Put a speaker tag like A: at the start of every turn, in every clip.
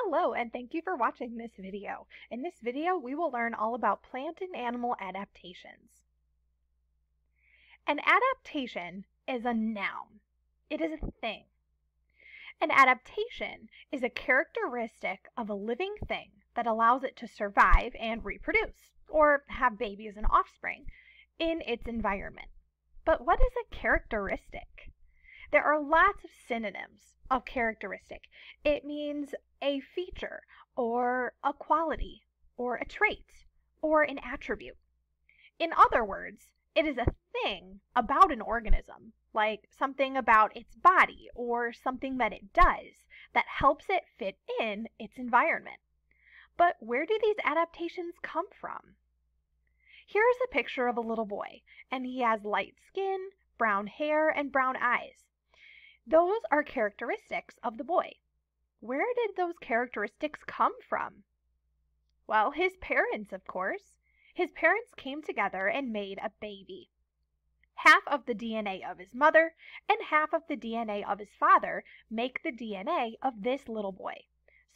A: Hello, and thank you for watching this video. In this video, we will learn all about plant and animal adaptations. An adaptation is a noun. It is a thing. An adaptation is a characteristic of a living thing that allows it to survive and reproduce, or have babies and offspring, in its environment. But what is a characteristic? There are lots of synonyms of characteristic. It means a feature, or a quality, or a trait, or an attribute. In other words, it is a thing about an organism, like something about its body or something that it does that helps it fit in its environment. But where do these adaptations come from? Here's a picture of a little boy, and he has light skin, brown hair, and brown eyes. Those are characteristics of the boy. Where did those characteristics come from? Well, his parents, of course. His parents came together and made a baby. Half of the DNA of his mother and half of the DNA of his father make the DNA of this little boy.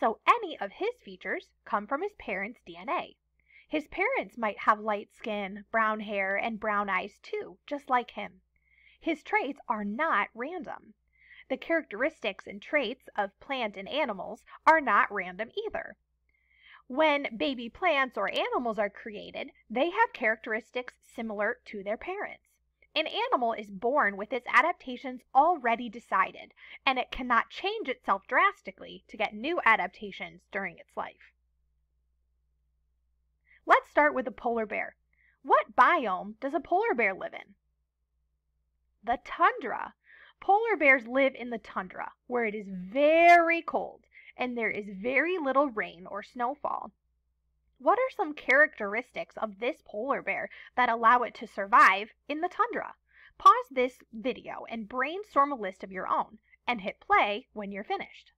A: So any of his features come from his parents' DNA. His parents might have light skin, brown hair, and brown eyes too, just like him. His traits are not random. The characteristics and traits of plant and animals are not random either. When baby plants or animals are created, they have characteristics similar to their parents. An animal is born with its adaptations already decided, and it cannot change itself drastically to get new adaptations during its life. Let's start with a polar bear. What biome does a polar bear live in? The tundra. Polar bears live in the tundra, where it is very cold and there is very little rain or snowfall. What are some characteristics of this polar bear that allow it to survive in the tundra? Pause this video and brainstorm a list of your own, and hit play when you're finished.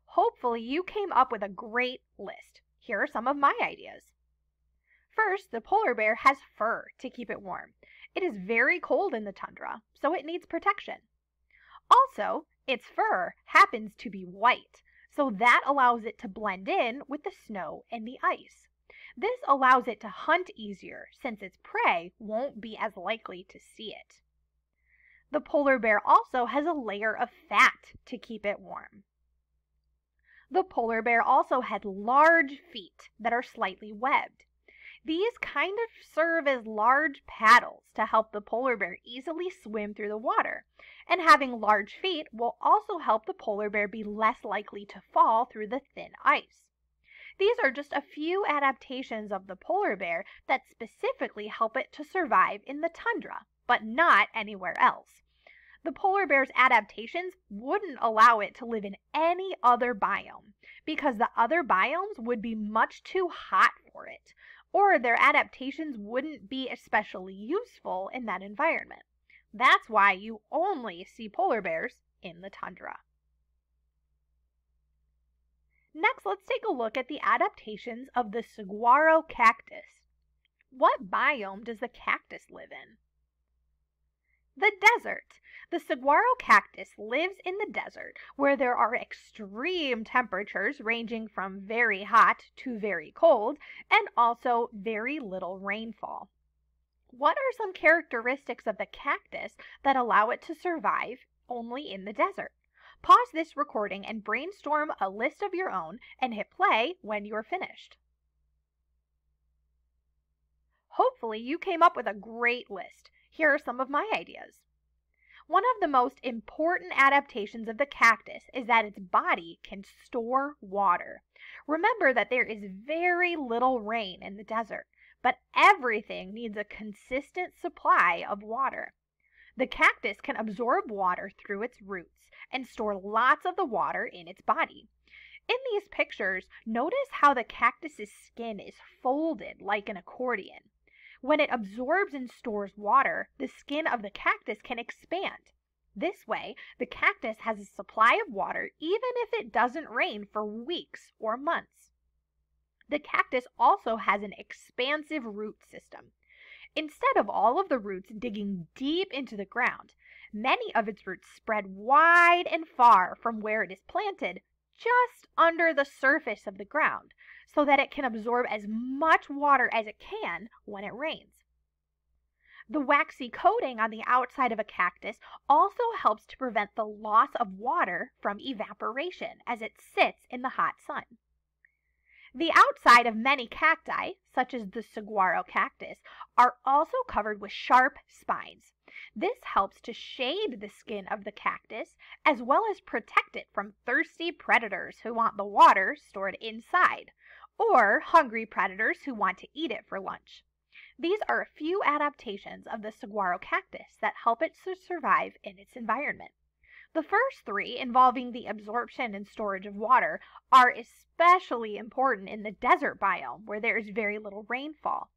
A: Hopefully you came up with a great list. Here are some of my ideas. First, the polar bear has fur to keep it warm. It is very cold in the tundra, so it needs protection. Also, its fur happens to be white, so that allows it to blend in with the snow and the ice. This allows it to hunt easier since its prey won't be as likely to see it. The polar bear also has a layer of fat to keep it warm. The polar bear also has large feet that are slightly webbed. These kind of serve as large paddles to help the polar bear easily swim through the water, and having large feet will also help the polar bear be less likely to fall through the thin ice. These are just a few adaptations of the polar bear that specifically help it to survive in the tundra, but not anywhere else. The polar bear's adaptations wouldn't allow it to live in any other biome, because the other biomes would be much too hot for it, or their adaptations wouldn't be especially useful in that environment. That's why you only see polar bears in the tundra. Next, let's take a look at the adaptations of the saguaro cactus. What biome does the cactus live in? The desert. The saguaro cactus lives in the desert where there are extreme temperatures ranging from very hot to very cold and also very little rainfall. What are some characteristics of the cactus that allow it to survive only in the desert? Pause this recording and brainstorm a list of your own and hit play when you're finished. Hopefully you came up with a great list. Here are some of my ideas. One of the most important adaptations of the cactus is that its body can store water. Remember that there is very little rain in the desert, but everything needs a consistent supply of water. The cactus can absorb water through its roots and store lots of the water in its body. In these pictures, notice how the cactus's skin is folded like an accordion. When it absorbs and stores water, the skin of the cactus can expand. This way, the cactus has a supply of water even if it doesn't rain for weeks or months. The cactus also has an expansive root system. Instead of all of the roots digging deep into the ground, Many of its roots spread wide and far from where it is planted, just under the surface of the ground, so that it can absorb as much water as it can when it rains. The waxy coating on the outside of a cactus also helps to prevent the loss of water from evaporation as it sits in the hot sun. The outside of many cacti, such as the Saguaro cactus, are also covered with sharp spines. This helps to shade the skin of the cactus as well as protect it from thirsty predators who want the water stored inside, or hungry predators who want to eat it for lunch. These are a few adaptations of the saguaro cactus that help it to survive in its environment. The first three, involving the absorption and storage of water, are especially important in the desert biome where there is very little rainfall.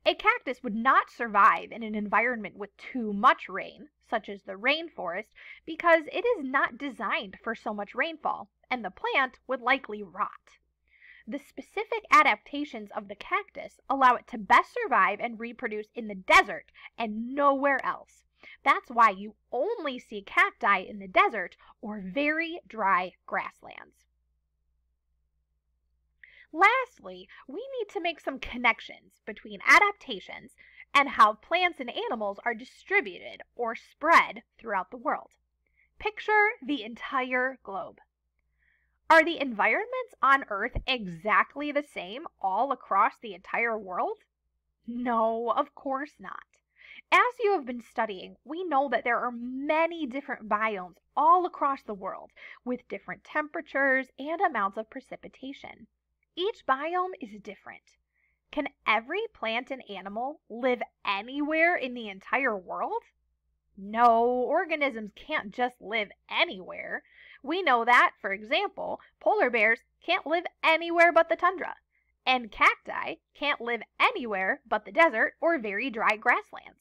A: A cactus would not survive in an environment with too much rain, such as the rainforest, because it is not designed for so much rainfall, and the plant would likely rot. The specific adaptations of the cactus allow it to best survive and reproduce in the desert and nowhere else. That's why you only see cacti in the desert or very dry grasslands. Lastly, we need to make some connections between adaptations and how plants and animals are distributed or spread throughout the world. Picture the entire globe. Are the environments on Earth exactly the same all across the entire world? No, of course not. As you have been studying, we know that there are many different biomes all across the world with different temperatures and amounts of precipitation. Each biome is different. Can every plant and animal live anywhere in the entire world? No, organisms can't just live anywhere. We know that, for example, polar bears can't live anywhere but the tundra, and cacti can't live anywhere but the desert or very dry grasslands.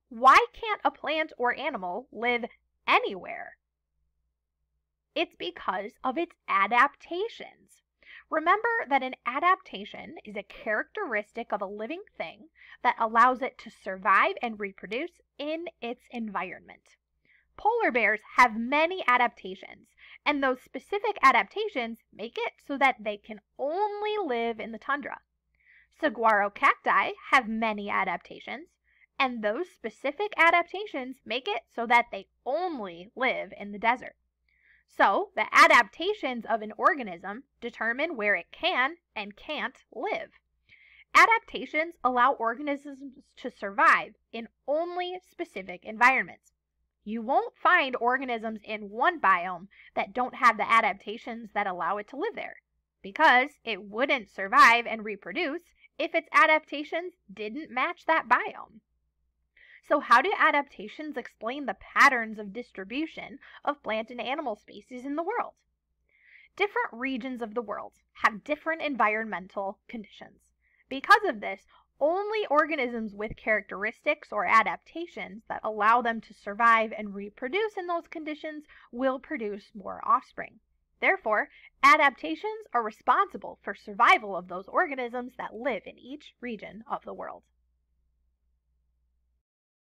A: Why can't a plant or animal live anywhere? It's because of its adaptations. Remember that an adaptation is a characteristic of a living thing that allows it to survive and reproduce in its environment. Polar bears have many adaptations, and those specific adaptations make it so that they can only live in the tundra. Saguaro cacti have many adaptations, and those specific adaptations make it so that they only live in the desert. So, the adaptations of an organism determine where it can and can't live. Adaptations allow organisms to survive in only specific environments. You won't find organisms in one biome that don't have the adaptations that allow it to live there, because it wouldn't survive and reproduce if its adaptations didn't match that biome. So how do adaptations explain the patterns of distribution of plant and animal species in the world? Different regions of the world have different environmental conditions. Because of this, only organisms with characteristics or adaptations that allow them to survive and reproduce in those conditions will produce more offspring. Therefore, adaptations are responsible for survival of those organisms that live in each region of the world.